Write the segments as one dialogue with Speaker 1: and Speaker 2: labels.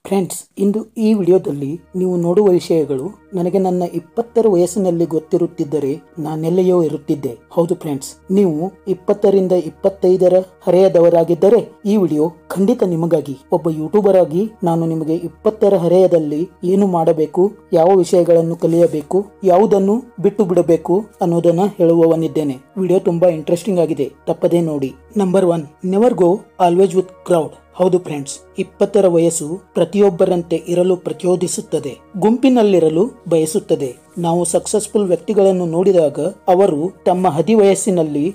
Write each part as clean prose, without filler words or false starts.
Speaker 1: Friends, ಇಂದು ಈ ವಿಡಿಯೋದಲ್ಲಿ ನೀವು ನೋಡುವ ವಿಷಯಗಳು ನನಗೆ ನನ್ನ 20ರ ವಯಸ್ಸಿನಲ್ಲಿ ಗೊತ್ತಿರುತ್ತಿದ್ದರೆ ನಾನೆಲ್ಲೆಯೋ ಇರುತ್ತಿದ್ದೆ. ಹೌದು ಫ್ರೆಂಡ್ಸ್, ನೀವು 20ರಿಂದ 25ರ ಹರೆಯದವರಾಗಿದ್ದರೆ ಈ ವಿಡಿಯೋ ಖಂಡಿತ ನಿಮಗಾಗಿ. ಒಬ್ಬ ಯೂಟ್ಯೂಬರ್ ಆಗಿ ನಾನು ನಿಮಗೆ 20ರ ಹರೆಯದಲ್ಲಿ ಏನು ಮಾಡಬೇಕು, ಯಾವ ವಿಷಯಗಳನ್ನು ಕಲಿಯಬೇಕು, ಯಾವುದನ್ನು ಬಿಟ್ಟು ಬಿಡಬೇಕು ಅನ್ನೋದನ್ನ ಹೇಳುವವನಿದ್ದೇನೆ. ವಿಡಿಯೋ ತುಂಬಾ ಇಂಟ್ರೆಸ್ಟಿಂಗ್ ಆಗಿದೆ, ತಪ್ಪದೇ ನೋಡಿ. Number 1, never go always with crowd. ಹೌದು ಫ್ರೆಂಡ್ಸ್, 20ರ ವಯಸ್ಸು ಪ್ರತಿಯೊಬ್ಬರಂತೆ ಇರಲು ಪ್ರಚೋದಿಸುತ್ತದೆ, ಗುಂಪಿನಲ್ಲಿರಲು ಬಯಸುತ್ತದೆ. ನಾವು ಸಕ್ಸಸ್ಫುಲ್ ವ್ಯಕ್ತಿಗಳನ್ನು ನೋಡಿದಾಗ ಅವರು ತಮ್ಮ ಹದಿವಯಸ್ಸಿನಲ್ಲಿ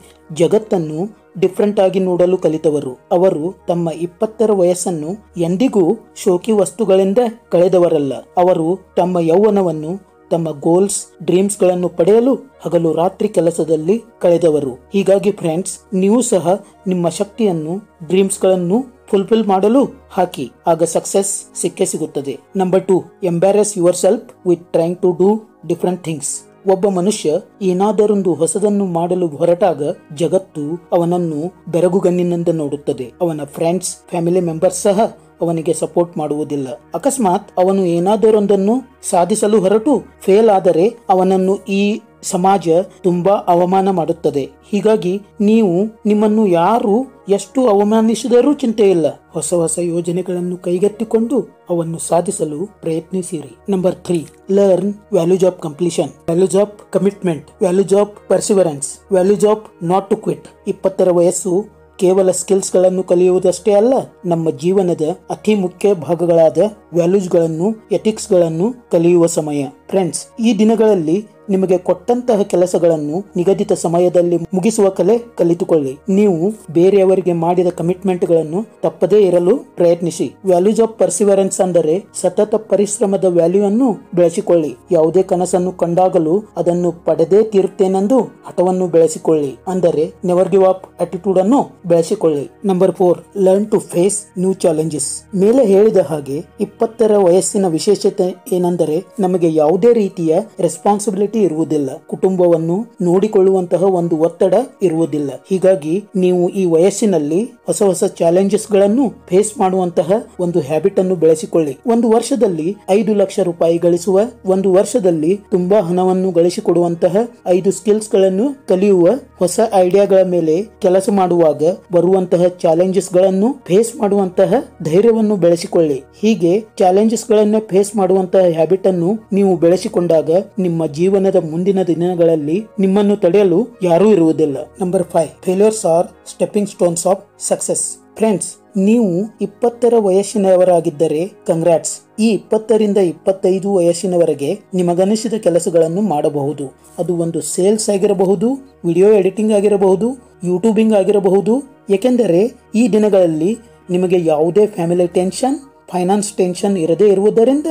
Speaker 1: ಜಗತ್ತನ್ನು ಡಿಫರೆಂಟ್ ಆಗಿ ನೋಡಲು ಕಲಿತವರು. ಅವರು ತಮ್ಮ 20ರ ವಯಸ್ಸನ್ನು ಎಂದಿಗೂ ಶೋಕಿ ವಸ್ತುಗಳಿಂದ ಕಳೆದವರಲ್ಲ. ಅವರು ತಮ್ಮ ಯೌವನವನ್ನು ತಮ್ಮ ಗೋಲ್ಸ್, ಡ್ರೀಮ್ಸ್ ಗಳನ್ನು ಪಡೆಯಲು ಹಗಲು ರಾತ್ರಿ ಕೆಲಸದಲ್ಲಿ ಕಳೆದವರು. ಹೀಗಾಗಿ ಫ್ರೆಂಡ್ಸ್, ನೀವು ಸಹ ನಿಮ್ಮ ಶಕ್ತಿಯನ್ನು ಡ್ರೀಮ್ಸ್ ಗಳನ್ನು ಫುಲ್ಫಿಲ್ ಮಾಡಲು ಹಾಕಿ, ಆಗ ಸಕ್ಸೆಸ್ ಸಿಕ್ಕೇ ಸಿಗುತ್ತದೆ. Number 2, embarrass yourself with trying to do different things. ಒಬ್ಬ ಮನುಷ್ಯ ಏನಾದರೊಂದು ಹೊಸದನ್ನು ಮಾಡಲು ಹೊರಟಾಗ ಜಗತ್ತು ಅವನನ್ನು ಬೆರಗುಗಣ್ಣಿನಿಂದ ನೋಡುತ್ತದೆ. ಅವನ ಫ್ರೆಂಡ್ಸ್, ಫ್ಯಾಮಿಲಿ ಮೆಂಬರ್ಸ್ ಸಹ ಅವನಿಗೆ ಸಪೋರ್ಟ್ ಮಾಡುವುದಿಲ್ಲ. ಅಕಸ್ಮಾತ್ ಅವನು ಏನಾದರೊಂದನ್ನು ಸಾಧಿಸಲು ಹೊರಟು ಫೇಲ್ ಆದರೆ ಅವನನ್ನು ಈ ಸಮಾಜ ತುಂಬಾ ಅವಮಾನ ಮಾಡುತ್ತದೆ. ಹೀಗಾಗಿ ನೀವು ನಿಮ್ಮನ್ನು ಯಾರು ಎಷ್ಟು ಅವಮಾನಿಸಿದರೂ ಚಿಂತೆ ಇಲ್ಲ, ಹೊಸ ಹೊಸ ಯೋಜನೆಗಳನ್ನು ಕೈಗೆತ್ತಿಕೊಂಡು ಅವನ್ನು ಸಾಧಿಸಲು ಪ್ರಯತ್ನಿಸಿರಿ. Number 3, learn values of completion, values of commitment, values of perseverance, values of not to quit. 20ರ ವಯಸ್ಸು ಕೇವಲ ಸ್ಕಿಲ್ಸ್ ಗಳನ್ನು ಕಲಿಯುವುದಷ್ಟೇ ಅಲ್ಲ, ನಮ್ಮ ಜೀವನದ ಅತಿ ಮುಖ್ಯ ಭಾಗಗಳಾದ ವ್ಯಾಲ್ಯೂಸ್ ಗಳನ್ನು, ಎಥಿಕ್ಸ್ ಗಳನ್ನು ಕಲಿಯುವ ಸಮಯ. ಫ್ರೆಂಡ್ಸ್, ಈ ದಿನಗಳಲ್ಲಿ ನಿಮಗೆ ಕೊಟ್ಟಂತಹ ಕೆಲಸಗಳನ್ನು ನಿಗದಿತ ಸಮಯದಲ್ಲಿ ಮುಗಿಸುವ ಕಲೆ ಕಲಿತುಕೊಳ್ಳಿ. ನೀವು ಬೇರೆಯವರಿಗೆ ಮಾಡಿದ ಕಮಿಟ್ಮೆಂಟ್ ಗಳನ್ನು ತಪ್ಪದೇ ಇರಲು ಪ್ರಯತ್ನಿಸಿ. ವ್ಯಾಲ್ಯೂಸ್ ಆಫ್ ಪರ್ಸಿವರೆನ್ಸ್ ಅಂದರೆ ಸತತ ಪರಿಶ್ರಮದ ವ್ಯಾಲ್ಯೂ ಅನ್ನು ಬೆಳೆಸಿಕೊಳ್ಳಿ. ಯಾವುದೇ ಕನಸನ್ನು ಕಂಡಾಗಲೂ ಅದನ್ನು ಪಡೆದೇ ತೀರುತ್ತೇನೆಂದು ಹಠವನ್ನು ಬೆಳೆಸಿಕೊಳ್ಳಿ, ಅಂದರೆ ನೆವರ್ ಗಿವ್ ಅಪ್ ಅಟಿಟ್ಯೂಡ್ ಅನ್ನು ಬೆಳೆಸಿಕೊಳ್ಳಿ. Number 4, learn to face new challenges. ಮೇಲೆ ಹೇಳಿದ ಹಾಗೆ 20ರ ವಯಸ್ಸಿನ ವಿಶೇಷತೆ ಏನೆಂದರೆ ನಮಗೆ ಯಾವುದೇ ರೀತಿಯ ರೆಸ್ಪಾನ್ಸಿಬಿಲಿಟಿ ಇರುವುದಿಲ್ಲ, ಕುಟುಂಬವನ್ನು ನೋಡಿಕೊಳ್ಳುವಂತಹ ಒಂದು ಒತ್ತಡ ಇರುವುದಿಲ್ಲ. ಹೀಗಾಗಿ ನೀವು ಈ ವಯಸ್ಸಿನಲ್ಲಿ ಹೊಸ ಹೊಸ ಚಾಲೆಂಜಸ್ ಗಳನ್ನು ಫೇಸ್ ಮಾಡುವಂತಹ ಒಂದು ಹ್ಯಾಬಿಟ್ ಅನ್ನು ಬೆಳೆಸಿಕೊಳ್ಳಿ. ಒಂದು ವರ್ಷದಲ್ಲಿ 5 ಲಕ್ಷ ರೂಪಾಯಿ ಗಳಿಸುವ, ಒಂದು ವರ್ಷದಲ್ಲಿ ತುಂಬಾ ಹಣವನ್ನು ಗಳಿಸಿಕೊಡುವಂತಹ 5 ಸ್ಕಿಲ್ಸ್ ಗಳನ್ನು ಕಲಿಯುವ, ಹೊಸ ಐಡಿಯಾಗಳ ಮೇಲೆ ಕೆಲಸ ಮಾಡುವಾಗ ಬರುವಂತಹ ಚಾಲೆಂಜಸ್ ಗಳನ್ನು ಫೇಸ್ ಮಾಡುವಂತಹ ಧೈರ್ಯವನ್ನು ಬೆಳೆಸಿಕೊಳ್ಳಿ. ಹೀಗೆ ಚಾಲೆಂಜಸ್ ಗಳನ್ನ ಫೇಸ್ ಮಾಡುವಂತಹ ಹ್ಯಾಬಿಟ್ ಅನ್ನು ನೀವು ಬೆಳೆಸಿಕೊಂಡಾಗ ನಿಮ್ಮ ಜೀವನದ ಮುಂದಿನ ದಿನಗಳಲ್ಲಿ ನಿಮ್ಮನ್ನು ತಡೆಯಲು ಯಾರೂ ಇರುವುದಿಲ್ಲ. Number 5, failures R stepping stones of success. Friends, ನೀವು 20ರ ವಯಸ್ಸಿನವರಾಗಿದ್ದರೆ ಕಂಗ್ರಾಟ್ಸ್. ಈ 20ರಿಂದ 25 ವಯಸ್ಸಿನವರೆಗೆ ನಿಮಗನಿಸಿದ ಕೆಲಸಗಳನ್ನು ಮಾಡಬಹುದು. ಅದು ಒಂದು ಸೇಲ್ಸ್ ಆಗಿರಬಹುದು, ವಿಡಿಯೋ ಎಡಿಟಿಂಗ್ ಆಗಿರಬಹುದು, ಯೂಟ್ಯೂಬಿಂಗ್ ಆಗಿರಬಹುದು. ಏಕೆಂದರೆ ಈ ದಿನಗಳಲ್ಲಿ ನಿಮಗೆ ಯಾವುದೇ ಫ್ಯಾಮಿಲಿ ಟೆನ್ಷನ್, ಫೈನಾನ್ಸ್ ಟೆನ್ಷನ್ ಇರದೇ ಇರುವುದರಿಂದ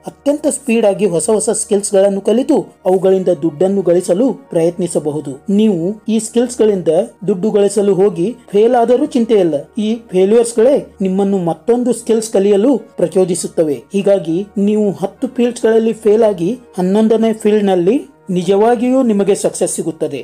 Speaker 1: ಅತ್ಯಂತ ಸ್ಪೀಡ್ ಆಗಿ ಹೊಸ ಹೊಸ ಸ್ಕಿಲ್ಸ್ ಗಳನ್ನು ಕಲಿತು ಅವುಗಳಿಂದ ದುಡ್ಡನ್ನು ಗಳಿಸಲು ಪ್ರಯತ್ನಿಸಬಹುದು. ನೀವು ಈ ಸ್ಕಿಲ್ಸ್ ಗಳಿಂದ ದುಡ್ಡು ಗಳಿಸಲು ಹೋಗಿ ಫೇಲ್ ಆದರೂ ಚಿಂತೆ ಇಲ್ಲ, ಈ ಫೇಲ್ಯೂರ್ಸ್ ಗಳೇ ನಿಮ್ಮನ್ನು ಮತ್ತೊಂದು ಸ್ಕಿಲ್ಸ್ ಕಲಿಯಲು ಪ್ರಚೋದಿಸುತ್ತವೆ. ಹೀಗಾಗಿ ನೀವು 10 ಫೀಲ್ಡ್ಸ್ ಗಳಲ್ಲಿ ಫೇಲ್ ಆಗಿ 11ನೇ ಫೀಲ್ಡ್ ನಲ್ಲಿ ನಿಜವಾಗಿಯೂ ನಿಮಗೆ ಸಕ್ಸಸ್ ಸಿಗುತ್ತದೆ.